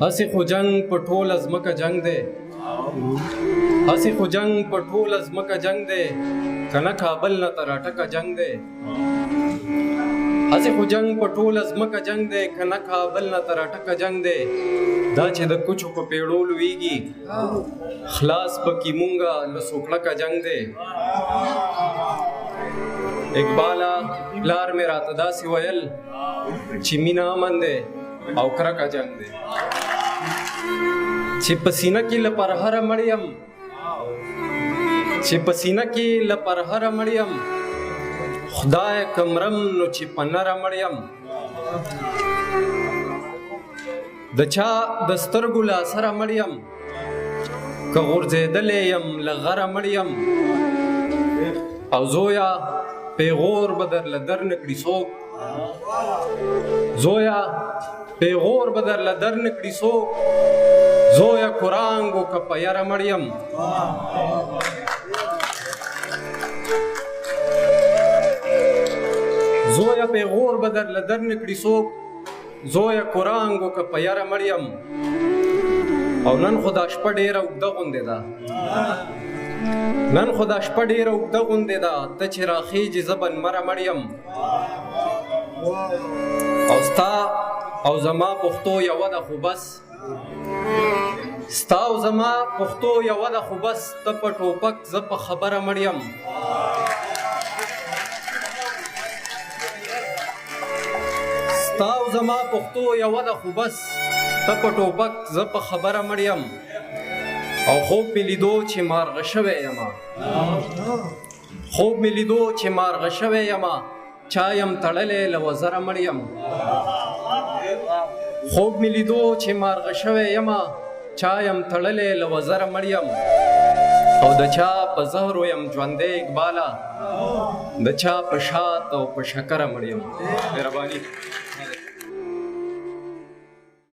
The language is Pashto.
هسې خو جنگ په ټوله ځمکه جنگ دی، هسې خو جنگ په ټوله ځمکه جنگ دی، که نه کابل نه تر اټکه جنگ دی. هسې خو جنگ په ټوله ځمکه جنگ دی، که نه کابل نه تر اټکه جنگ دی. دا چې د کوچو په پیړو لویږي، خلاص پکې مونږه له سوکړکه جنگ دی. اقباله پلار مې راته داسې ویل چې مینه امن دی او کرکه جنگ دی. چې په سینه کې له پرهره مړ یم، چې په سینه کې له پرهره مړ یم، خدای که مرم نو چې په نره مړ یم. د چا د سترګو له اثره مړ یم، که غورځېدلی یم له غره مړ یم. او زویا پیغور به درله در نه کړي څوک، زویا پیغور به درله در نه کړي څوک، زویا کرانګو که په یره مړ یم. زویا پیغور به درله در نه کړي څوک، زویا کرانګو که په یره مړ یم. او نن خو دا شپه ډېره اوږده غوندې ده، نن خو دا شپه ډېره اوږده غوندې ده، ته چې راخیږي زه به نمره مړ یم. او ستا او زما پښتو یوه ده خو بس، ستا او زما پښتو یوه ده خو بس، ته په ټوپک زه په خبره مړ یم. ستا او زما پښتو یوه ده خو بس، ته په ټوپک زه په خبره مړ یم. او خوب مې لیدو چې مارغه شوی یمه، خوب مې لیدو چې مارغه شوی یمه، چا یم تړلی له وزره مړ یم. خوب مې لیدو چې مارغه شوی یمه، چا یم تړلی له وزره مړ یم. او د چا په زهرو یم ژوندی اقباله، د چا په شات او په شکره مړ یم. مهرباني.